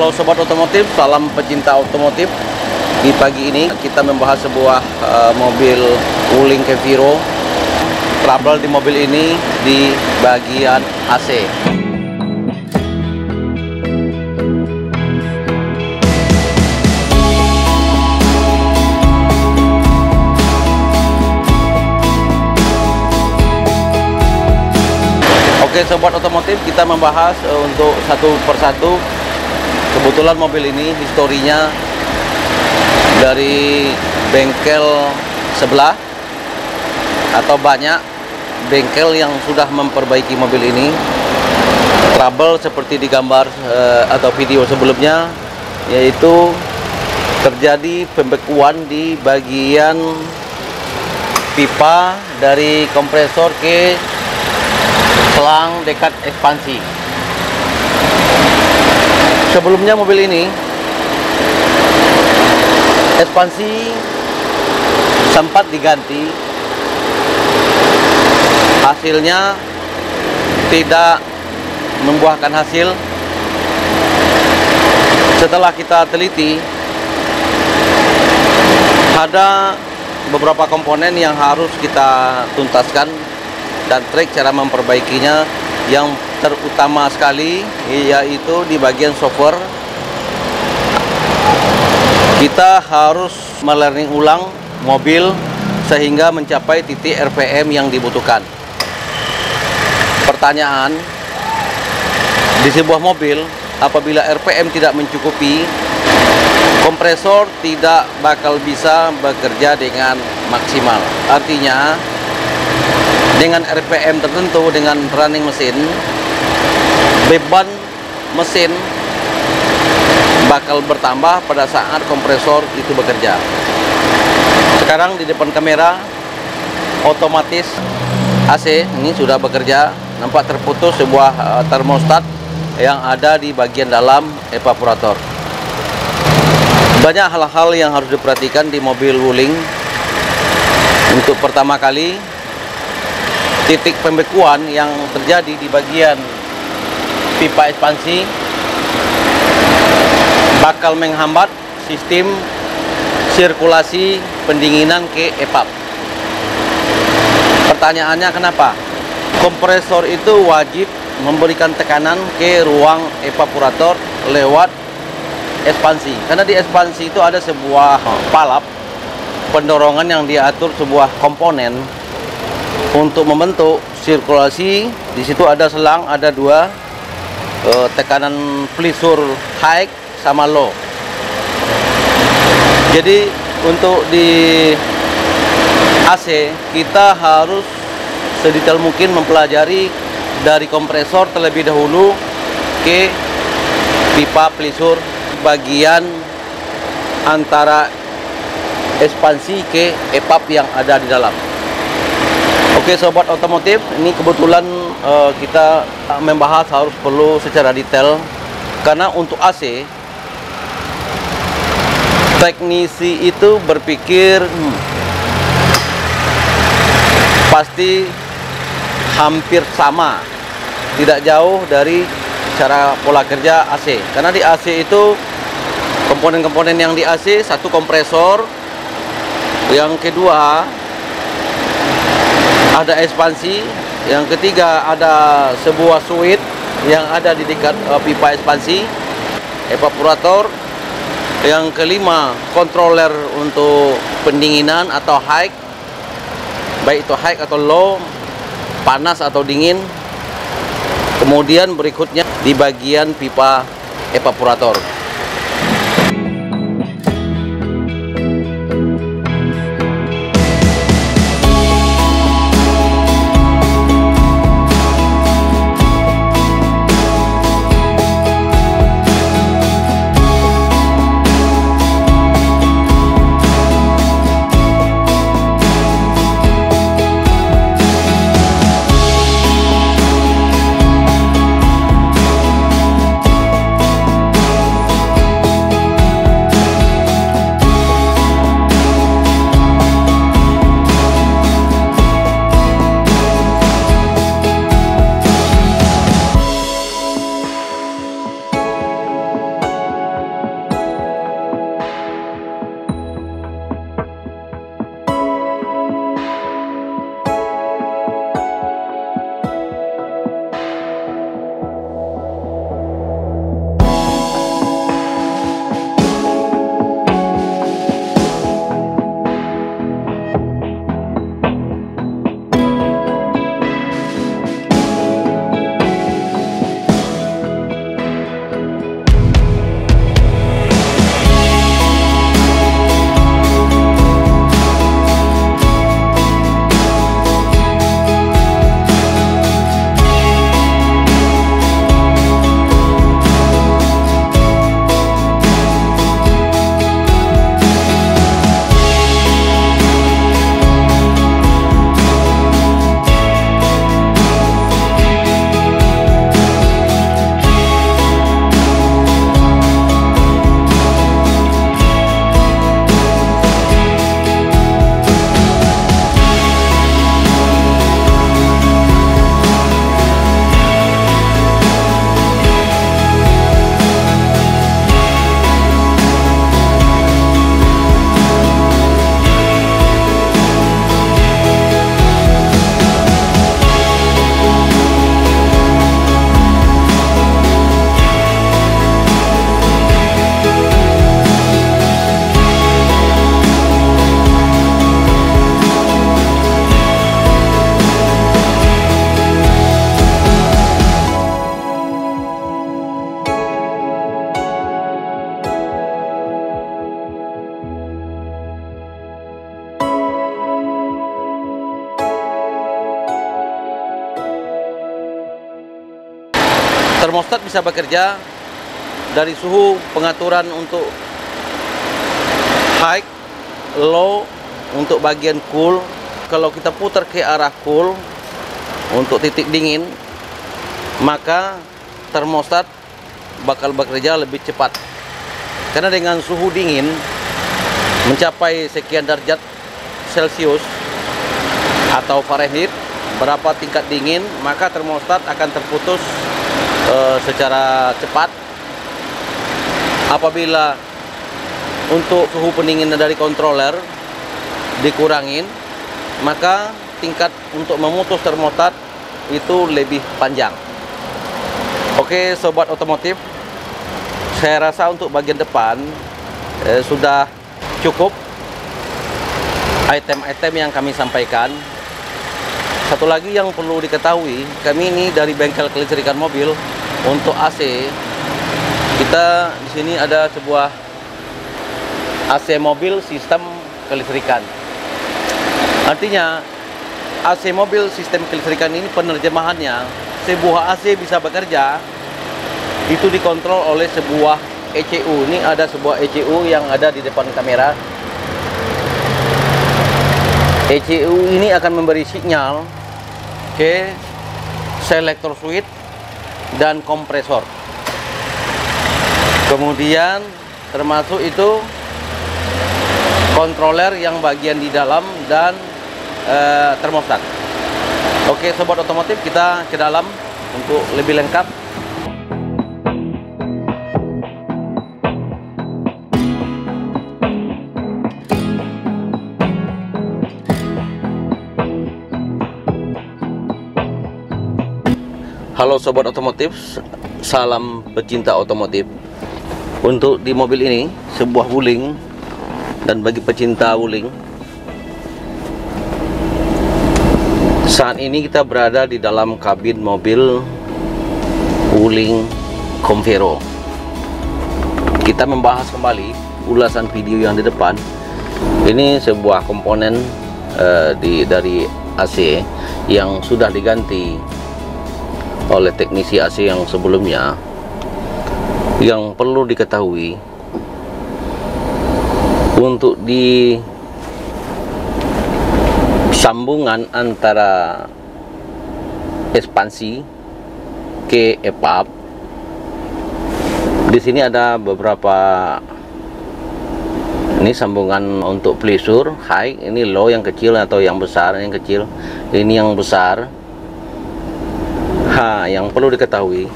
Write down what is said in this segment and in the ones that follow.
Halo Sobat Otomotif, salam pecinta otomotif. Di pagi ini kita membahas sebuah mobil Wuling Keviro. Trouble di mobil ini di bagian AC. Oke Sobat Otomotif, kita membahas untuk satu persatu. Kebetulan mobil ini historinya dari bengkel sebelah atau banyak bengkel yang sudah memperbaiki mobil ini. Trouble seperti di gambar atau video sebelumnya, yaitu terjadi pembekuan di bagian pipa dari kompresor ke selang dekat ekspansi. Sebelumnya mobil ini ekspansi sempat diganti, hasilnya tidak membuahkan hasil. Setelah kita teliti, ada beberapa komponen yang harus kita tuntaskan dan trik cara memperbaikinya. Yang terutama sekali yaitu di bagian software. Kita harus melearning ulang mobil sehingga mencapai titik RPM yang dibutuhkan. Pertanyaan, di sebuah mobil apabila RPM tidak mencukupi, kompresor tidak bakal bisa bekerja dengan maksimal. Artinya dengan RPM tertentu, dengan running mesin, beban mesin bakal bertambah pada saat kompresor itu bekerja. Sekarang di depan kamera otomatis AC ini sudah bekerja. Nampak terputus sebuah termostat yang ada di bagian dalam evaporator. Banyak hal-hal yang harus diperhatikan di mobil Wuling. Untuk pertama kali, titik pembekuan yang terjadi di bagian pipa ekspansi bakal menghambat sistem sirkulasi pendinginan ke EPAP. Pertanyaannya kenapa? Kompresor itu wajib memberikan tekanan ke ruang evaporator lewat ekspansi. Karena di ekspansi itu ada sebuah palap pendorongan yang diatur sebuah komponen untuk membentuk sirkulasi. Di situ ada selang, ada dua tekanan pelisur high sama low. Jadi untuk di AC kita harus sedetail mungkin mempelajari dari kompresor terlebih dahulu ke pipa pelisur bagian antara ekspansi ke EPAP yang ada di dalam. Oke Sobat Otomotif, ini kebetulan kita membahas harus perlu secara detail. Karena untuk AC, teknisi itu berpikir pasti hampir sama, tidak jauh dari cara pola kerja AC. Karena di AC itu komponen-komponen yang di AC, satu kompresor, yang kedua ada ekspansi, yang ketiga ada sebuah switch yang ada di dekat pipa ekspansi, evaporator, yang kelima controller untuk pendinginan atau high, baik itu high atau low, panas atau dingin. Kemudian berikutnya di bagian pipa evaporator. Termostat bisa bekerja dari suhu pengaturan untuk high, low, untuk bagian cool. Kalau kita putar ke arah cool untuk titik dingin, maka termostat bakal bekerja lebih cepat. Karena dengan suhu dingin mencapai sekian derajat Celcius atau Fahrenheit, berapa tingkat dingin, maka termostat akan terputus secara cepat. Apabila untuk suhu pendinginan dari controller dikurangin, maka tingkat untuk memutus termostat itu lebih panjang. Oke sobat otomotif, saya rasa untuk bagian depan sudah cukup item-item yang kami sampaikan. Satu lagi yang perlu diketahui, kami ini dari bengkel kelistrikan mobil. Untuk AC, kita di sini ada sebuah AC mobil sistem kelistrikan. Artinya AC mobil sistem kelistrikan ini penerjemahannya, sebuah AC bisa bekerja itu dikontrol oleh sebuah ECU. Ini ada sebuah ECU yang ada di depan kamera. ECU ini akan memberi sinyal ke selektor switch dan kompresor. Kemudian termasuk itu controller yang bagian di dalam dan termostat. Oke sobat otomotif, kita ke dalam untuk lebih lengkap. Halo sobat otomotif, salam pecinta otomotif. Untuk di mobil ini sebuah wuling, dan bagi pecinta wuling, saat ini kita berada di dalam kabin mobil wuling Convero. Kita membahas kembali ulasan video yang di depan. Ini sebuah komponen dari AC yang sudah diganti oleh teknisi AC yang sebelumnya. Yang perlu diketahui, untuk di sambungan antara ekspansi ke EPAP, di sini ada beberapa, ini sambungan untuk pleasure high, ini low yang kecil atau yang besar, yang kecil, ini yang besar. Yang perlu diketahui,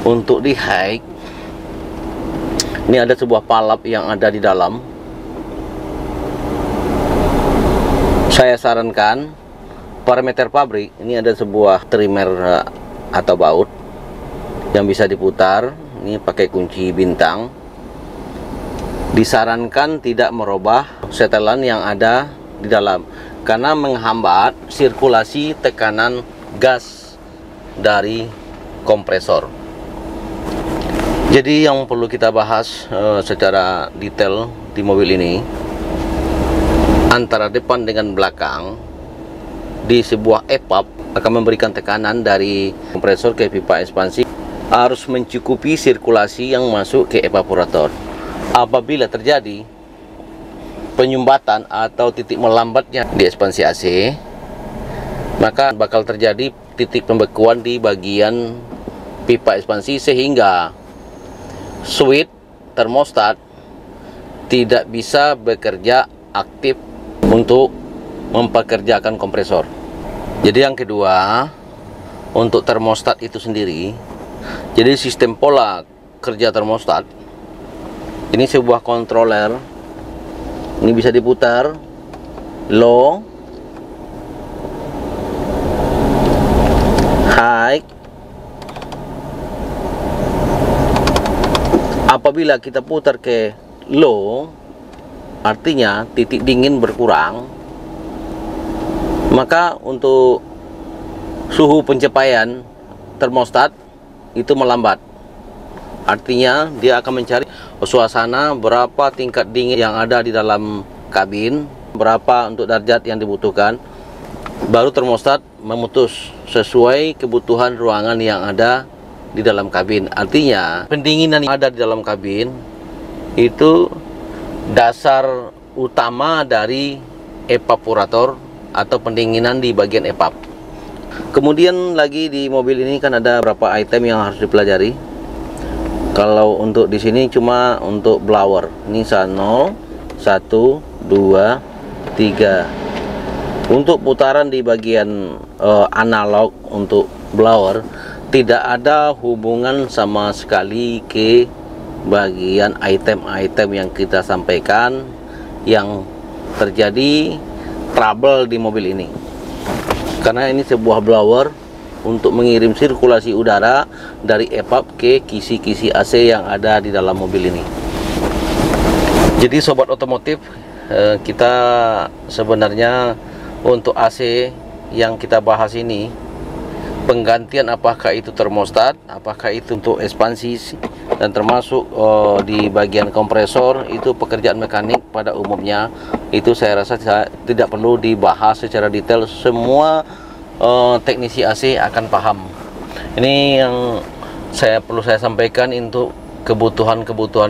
untuk di high ini ada sebuah palap yang ada di dalam. Saya sarankan parameter pabrik, ini ada sebuah trimmer atau baut yang bisa diputar. Ini pakai kunci bintang. Disarankan tidak merubah setelan yang ada di dalam, karena menghambat sirkulasi tekanan gas dari kompresor. Jadi yang perlu kita bahas secara detail di mobil ini, antara depan dengan belakang di sebuah EPAP akan memberikan tekanan dari kompresor ke pipa ekspansi, harus mencukupi sirkulasi yang masuk ke evaporator. Apabila terjadi penyumbatan atau titik melambatnya di ekspansi AC, maka bakal terjadi titik pembekuan di bagian pipa ekspansi, sehingga switch termostat tidak bisa bekerja aktif untuk mempekerjakan kompresor. Jadi yang kedua, untuk termostat itu sendiri, jadi sistem pola kerja termostat ini sebuah controller. Ini bisa diputar low, high. Apabila kita putar ke low, artinya titik dingin berkurang, maka untuk suhu pencapaian termostat itu melambat. Artinya dia akan mencari suasana berapa tingkat dingin yang ada di dalam kabin, berapa untuk derajat yang dibutuhkan, baru termostat memutus sesuai kebutuhan ruangan yang ada di dalam kabin. Artinya pendinginan yang ada di dalam kabin itu dasar utama dari evaporator atau pendinginan di bagian evap. Kemudian lagi di mobil ini kan ada beberapa item yang harus dipelajari. Kalau untuk di sini cuma untuk blower. Ini 0, 1, 2, 3. Untuk putaran di bagian analog untuk blower tidak ada hubungan sama sekali ke bagian item-item yang kita sampaikan yang terjadi trouble di mobil ini. Karena ini sebuah blower untuk mengirim sirkulasi udara dari evap ke kisi-kisi AC yang ada di dalam mobil ini. Jadi sobat otomotif, kita sebenarnya untuk AC yang kita bahas ini, penggantian apakah itu termostat, apakah itu untuk ekspansi, dan termasuk di bagian kompresor, itu pekerjaan mekanik pada umumnya. Itu saya rasa tidak perlu dibahas secara detail, semua teknisi AC akan paham. Ini yang perlu saya sampaikan untuk kebutuhan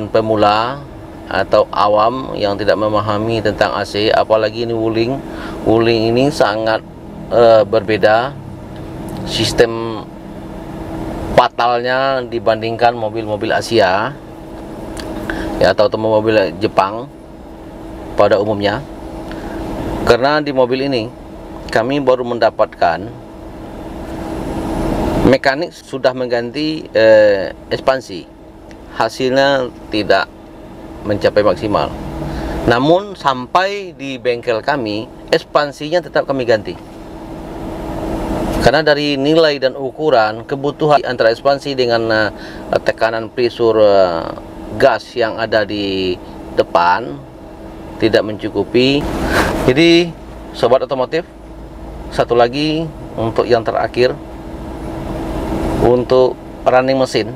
pemula atau awam yang tidak memahami tentang AC, apalagi ini Wuling. Wuling ini sangat berbeda sistem fatalnya dibandingkan mobil-mobil Asia ya, atau mobil Jepang pada umumnya. Karena di mobil ini kami baru mendapatkan mekanik sudah mengganti ekspansi, hasilnya tidak mencapai maksimal. Namun sampai di bengkel kami, ekspansinya tetap kami ganti. Karena dari nilai dan ukuran kebutuhan antara ekspansi dengan tekanan pressure gas yang ada di depan tidak mencukupi. Jadi sobat otomotif, satu lagi untuk yang terakhir, untuk running mesin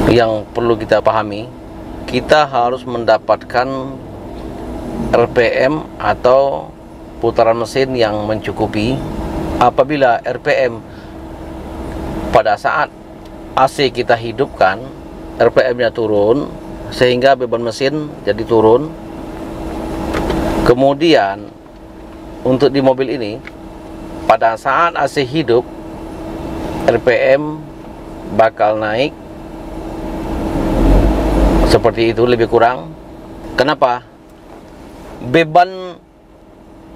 yang perlu kita pahami, kita harus mendapatkan RPM atau putaran mesin yang mencukupi. Apabila RPM pada saat AC kita hidupkan, RPM-nya turun sehingga beban mesin jadi turun. Kemudian untuk di mobil ini, pada saat AC hidup, RPM bakal naik seperti itu, lebih kurang. Kenapa? Beban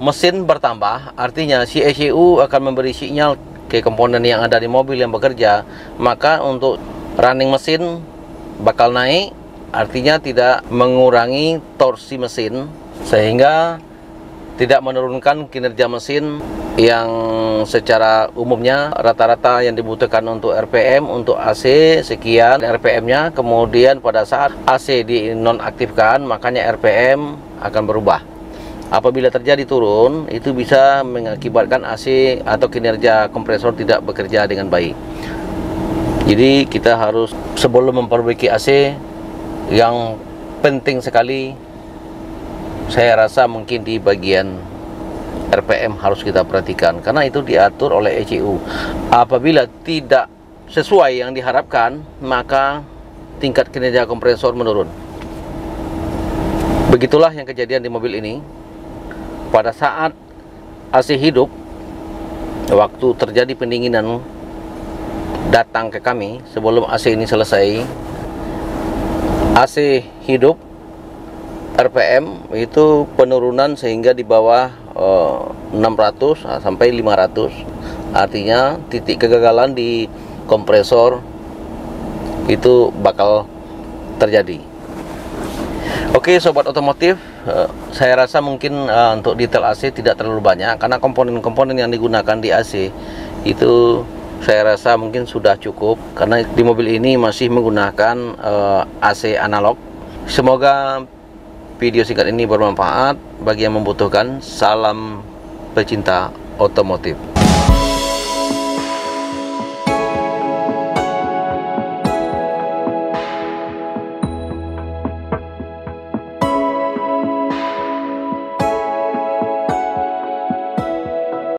mesin bertambah, artinya si ECU akan memberi sinyal ke komponen yang ada di mobil yang bekerja, maka untuk running mesin bakal naik, artinya tidak mengurangi torsi mesin, sehingga tidak menurunkan kinerja mesin yang secara umumnya rata-rata yang dibutuhkan untuk RPM untuk AC sekian RPM-nya. Kemudian pada saat AC dinonaktifkan, makanya RPM akan berubah. Apabila terjadi turun, itu bisa mengakibatkan AC atau kinerja kompresor tidak bekerja dengan baik. Jadi kita harus, sebelum memperbaiki AC, yang penting sekali saya rasa mungkin di bagian RPM harus kita perhatikan, karena itu diatur oleh ECU. Apabila tidak sesuai yang diharapkan, maka tingkat kinerja kompresor menurun. Begitulah yang kejadian di mobil ini. Pada saat AC hidup, waktu terjadi pendinginan datang ke kami sebelum AC ini selesai, AC hidup, RPM itu penurunan sehingga di bawah 600 sampai 500. Artinya titik kegagalan di kompresor itu bakal terjadi. Oke sobat otomotif, saya rasa mungkin untuk detail AC tidak terlalu banyak, karena komponen-komponen yang digunakan di AC itu saya rasa mungkin sudah cukup, karena di mobil ini masih menggunakan AC analog. Semoga video singkat ini bermanfaat bagi yang membutuhkan. Salam pecinta otomotif.